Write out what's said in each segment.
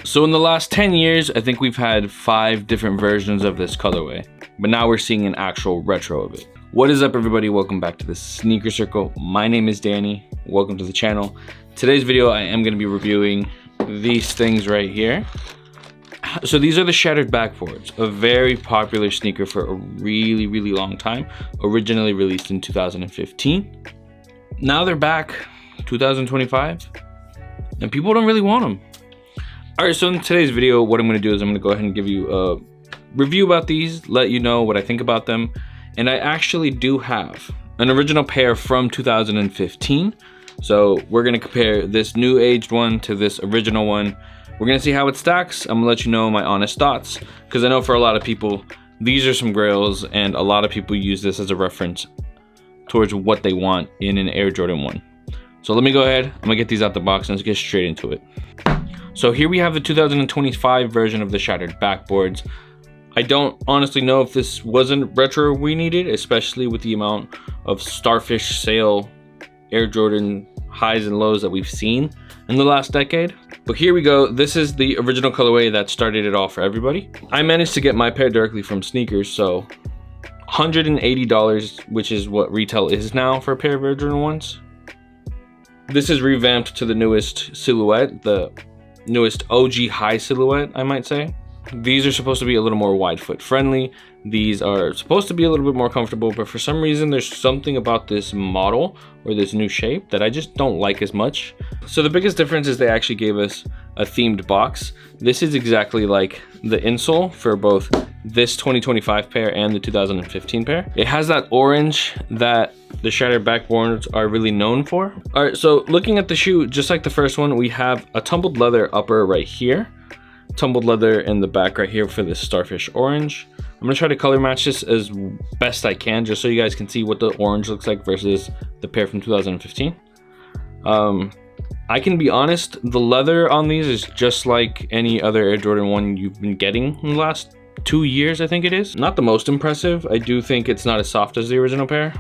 So in the last 10 years, I think we've had 5 different versions of this colorway, but now we're seeing an actual retro of it. What is up, everybody? Welcome back to the Sneaker Circle. My name is Danny. Welcome to the channel. Today's video, I am going to be reviewing these things right here. So these are the shattered backboards, a very popular sneaker for a really long time, originally released in 2015. Now they're back 2025 and people don't really want them. All right, so in today's video, what I'm going to do is I'm going to go ahead and give you a review about these, let you know what I think about them. And I actually do have an original pair from 2015. So we're going to compare this new aged one to this original one. We're going to see how it stacks. I'm going to let you know my honest thoughts, because I know for a lot of people, these are some grails, and a lot of people use this as a reference towards what they want in an Air Jordan 1. So let me go ahead. I'm going to get these out the box and let's get straight into it. So here we have the 2025 version of the shattered backboards. I don't honestly know if this wasn't retro we needed, especially with the amount of Starfish sale Air Jordan highs and lows that we've seen in the last decade. But here we go. This is the original colorway that started it all for everybody. I managed to get my pair directly from Sneakers, so $180, which is what retail is now for a pair of Air Jordan 1s. This is revamped to the newest silhouette, the newest OG high silhouette, I might say. These are supposed to be a little more wide foot friendly. These are supposed to be a little bit more comfortable, but for some reason there's something about this model or this new shape that I just don't like as much. So the biggest difference is they actually gave us a themed box. This is exactly like the insole for both this 2025 pair and the 2015 pair. It has that orange that the shattered backboards are really known for. All right, so looking at the shoe, just like the first one, we have a tumbled leather upper right here, tumbled leather in the back right here for this Starfish orange. I'm gonna try to color match this as best I can, just so you guys can see what the orange looks like versus the pair from 2015. I can be honest, the leather on these is just like any other Air Jordan 1 you've been getting in the last 2 years, I think it is. Not the most impressive. I do think it's not as soft as the original pair.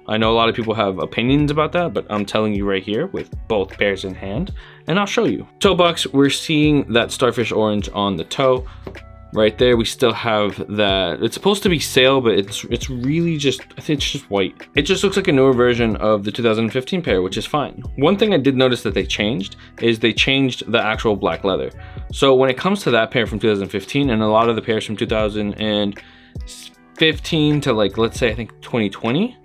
I know a lot of people have opinions about that, but I'm telling you right here with both pairs in hand, and I'll show you. Toe box, we're seeing that Starfish orange on the toe. Right there, we still have that. It's supposed to be sail, but it's really just, I think it's just white. It just looks like a newer version of the 2015 pair, which is fine. One thing I did notice that they changed is they changed the actual black leather. So when it comes to that pair from 2015 and a lot of the pairs from 2015 to, like, let's say I think 2020,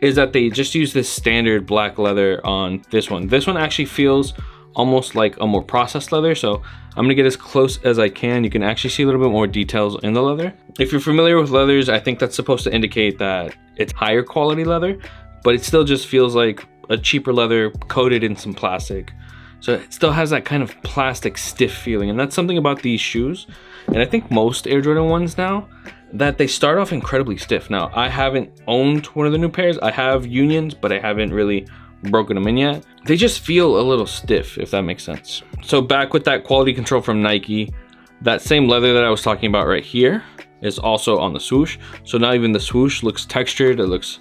is that they just use this standard black leather on this one. This one actually feels almost like a more processed leather, so I'm gonna get as close as I can. You can actually see a little bit more details in the leather. If you're familiar with leathers, I think that's supposed to indicate that it's higher quality leather, but it still just feels like a cheaper leather coated in some plastic. So it still has that kind of plastic stiff feeling, and that's something about these shoes, and I think most Air Jordan 1s now, that they start off incredibly stiff. Now, I haven't owned one of the new pairs. I have Unions, but I haven't really broken them in yet. They just feel a little stiff, if that makes sense. So back with that quality control from Nike, that same leather that I was talking about right here is also on the swoosh. So now even the swoosh looks textured. It looks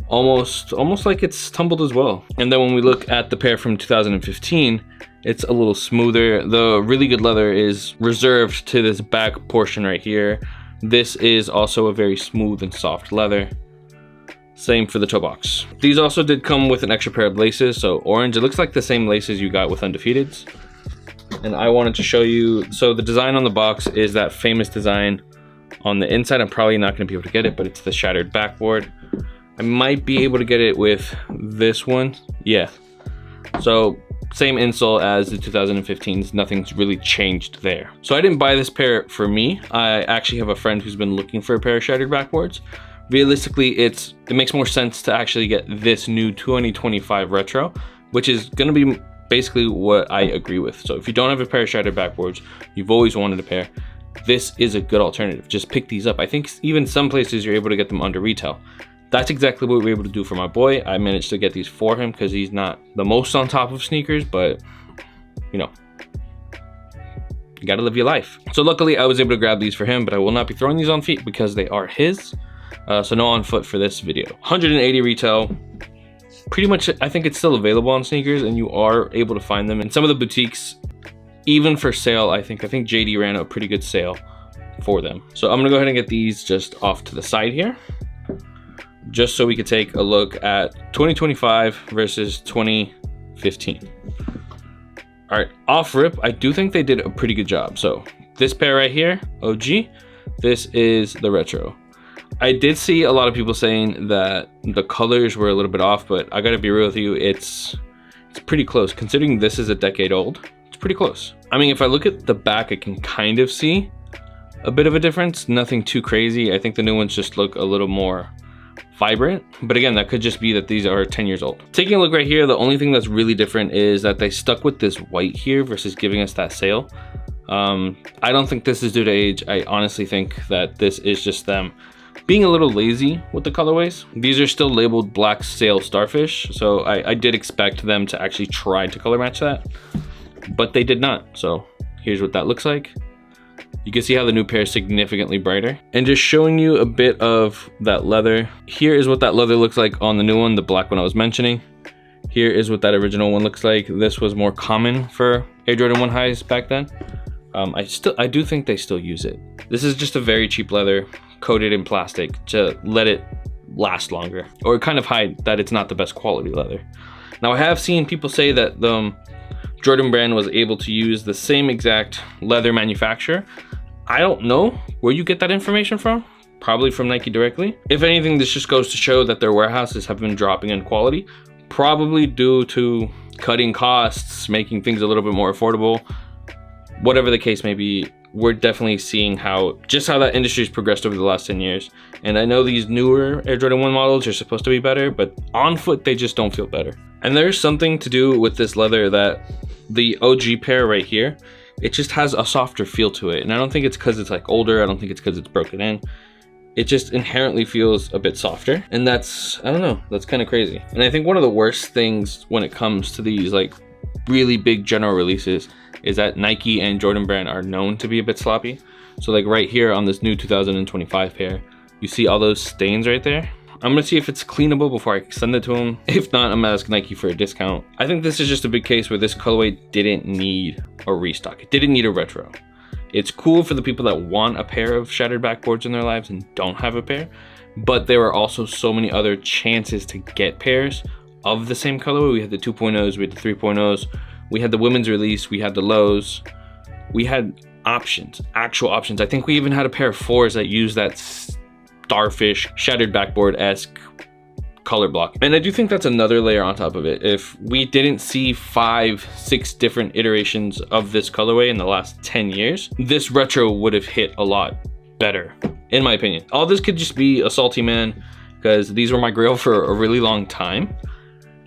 almost like it's tumbled as well. And then when we look at the pair from 2015, it's a little smoother. The really good leather is reserved to this back portion right here. This is also a very smooth and soft leather. Same for the toe box. These also did come with an extra pair of laces, so orange. It looks like the same laces you got with Undefeateds. And I wanted to show you, so the design on the box is that famous design on the inside. I'm probably not gonna be able to get it, but it's the shattered backboard. I might be able to get it with this one. Yeah. So same insole as the 2015s, nothing's really changed there. So I didn't buy this pair for me. I actually have a friend who's been looking for a pair of shattered backboards. Realistically, it makes more sense to actually get this new 2025 retro, which is gonna be basically what I agree with. So if you don't have a pair of shattered backboards, you've always wanted a pair, this is a good alternative. Just pick these up. I think even some places you're able to get them under retail. That's exactly what we were able to do for my boy. I managed to get these for him because he's not the most on top of sneakers, but you know, you gotta live your life. So luckily I was able to grab these for him, but I will not be throwing these on feet because they are his. So no on foot for this video. 180 retail. Pretty much, I think it's still available on Sneakers, and you are able to find them in some of the boutiques even for sale, I think JD ran a pretty good sale for them. So I'm gonna go ahead and get these just off to the side here, just so we could take a look at 2025 versus 2015. All right, off rip, I do think they did a pretty good job. So this pair right here, OG, this is the retro. I did see a lot of people saying that the colors were a little bit off, but I gotta be real with you, it's pretty close. Considering this is a decade old, it's pretty close. I mean, if I look at the back, I can kind of see a bit of a difference, nothing too crazy. I think the new ones just look a little more vibrant, but again, that could just be that these are 10 years old. Taking a look right here, the only thing that's really different is that they stuck with this white here versus giving us that sail. I don't think this is due to age. I honestly think that this is just them being a little lazy with the colorways. These are still labeled black sail Starfish, so I did expect them to actually try to color match that, but they did not. So here's what that looks like. You can see how the new pair is significantly brighter. And just showing you a bit of that leather. Here is what that leather looks like on the new one, the black one I was mentioning. Here is what that original one looks like. This was more common for Air Jordan 1 highs back then. I do think they still use it. This is just a very cheap leather coated in plastic to let it last longer, or kind of hide that it's not the best quality leather. Now I have seen people say that the Jordan brand was able to use the same exact leather manufacturer. I don't know where you get that information from, probably from Nike directly. If anything, this just goes to show that their warehouses have been dropping in quality, probably due to cutting costs, making things a little bit more affordable. Whatever the case may be, we're definitely seeing how that industry has progressed over the last 10 years. And I know these newer Air Jordan 1 models are supposed to be better, but on foot, they just don't feel better. And there's something to do with this leather that the OG pair right here, it just has a softer feel to it. And I don't think it's because it's like older. I don't think it's because it's broken in. It just inherently feels a bit softer. And that's, I don't know, that's kind of crazy. And I think one of the worst things when it comes to these like really big general releases is that Nike and Jordan brand are known to be a bit sloppy. So like right here on this new 2025 pair, you see all those stains right there. I'm gonna see if it's cleanable before I send it to them. If not, I'm gonna ask Nike for a discount. I think this is just a big case where this colorway didn't need a restock. It didn't need a retro. It's cool for the people that want a pair of shattered backboards in their lives and don't have a pair, but there are also so many other chances to get pairs of the same colorway. We had the 2.0s, we had the 3.0s, we had the women's release, we had the lows, we had options, actual options. I think we even had a pair of 4s that used that Starfish shattered backboard-esque color block. And I do think that's another layer on top of it. If we didn't see 5-6 different iterations of this colorway in the last 10 years, this retro would have hit a lot better, in my opinion. All this could just be a salty man, because these were my grail for a really long time.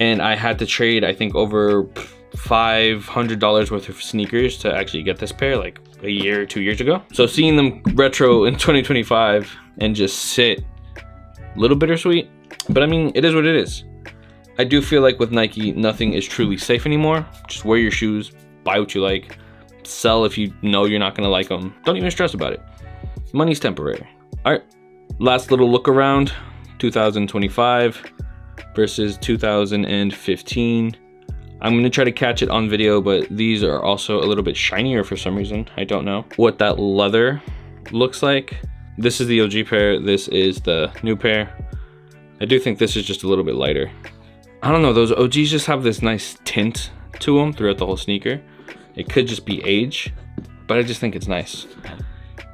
And I had to trade, I think, over $500 worth of sneakers to actually get this pair like a year, 2 years ago. So seeing them retro in 2025 and just sit, a little bittersweet. But I mean, it is what it is. I do feel like with Nike, nothing is truly safe anymore. Just wear your shoes, buy what you like, sell if you know you're not gonna like them. Don't even stress about it. Money's temporary. All right, last little look around, 2025 versus 2015. I'm gonna try to catch it on video, but these are also a little bit shinier for some reason. I don't know what that leather looks like. This is the OG pair, this is the new pair. I do think this is just a little bit lighter. I don't know, those OGs just have this nice tint to them throughout the whole sneaker. It could just be age, but I just think it's nice.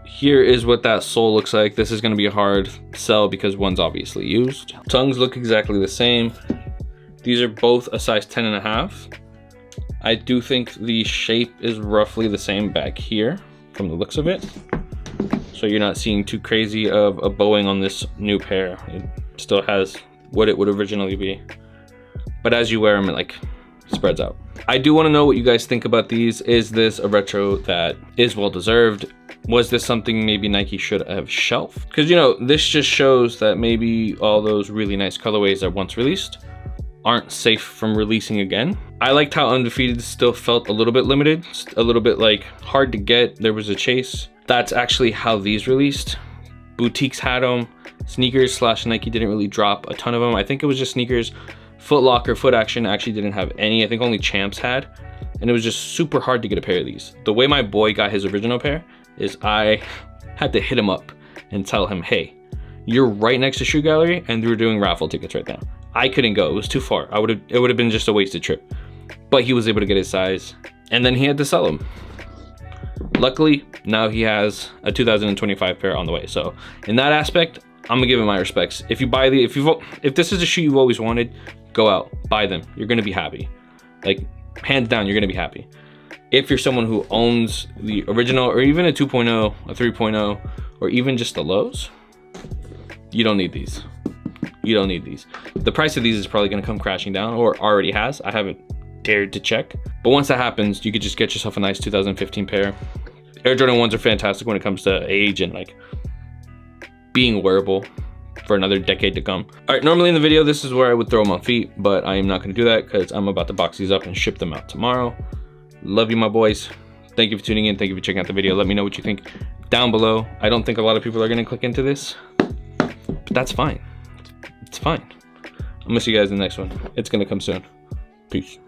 Here is what that sole looks like. This is gonna be a hard sell because one's obviously used. Tongues look exactly the same. These are both a size 10.5. I do think the shape is roughly the same back here from the looks of it. So you're not seeing too crazy of a bowing on this new pair. It still has what it would originally be. But as you wear them, it like spreads out. I do wanna know what you guys think about these. Is this a retro that is well-deserved? Was this something maybe Nike should have shelved? Because, you know, this just shows that maybe all those really nice colorways that once released aren't safe from releasing again. I liked how Undefeated still felt a little bit limited, a little bit like hard to get. There was a chase. That's actually how these released. Boutiques had them. Sneakers / Nike didn't really drop a ton of them. I think it was just sneakers. Foot Locker, Foot Action actually didn't have any. I think only Champs had. and it was just super hard to get a pair of these. The way my boy got his original pair is I had to hit him up and tell him, hey, you're right next to Shoe Gallery and we're doing raffle tickets right now. I couldn't go, it was too far. It would have been just a wasted trip. But he was able to get his size, and then he had to sell them. Luckily, now he has a 2025 pair on the way. So in that aspect, I'm gonna give him my respects. If this is a shoe you've always wanted, go out, buy them. You're gonna be happy. Like, hands down, you're gonna be happy. If you're someone who owns the original, or even a 2.0, a 3.0, or even just the lows, you don't need these. You don't need these. The price of these is probably gonna come crashing down, or already has. I haven't dared to check. But once that happens, you could just get yourself a nice 2015 pair. Air Jordan 1s are fantastic when it comes to age and like being wearable for another decade to come. All right, normally in the video, this is where I would throw them on feet, but I am not gonna do that because I'm about to box these up and ship them out tomorrow. Love you, my boys. Thank you for tuning in. Thank you for checking out the video. Let me know what you think down below. I don't think a lot of people are gonna click into this, but that's fine. It's fine. I'm gonna see you guys in the next one. It's gonna come soon. Peace.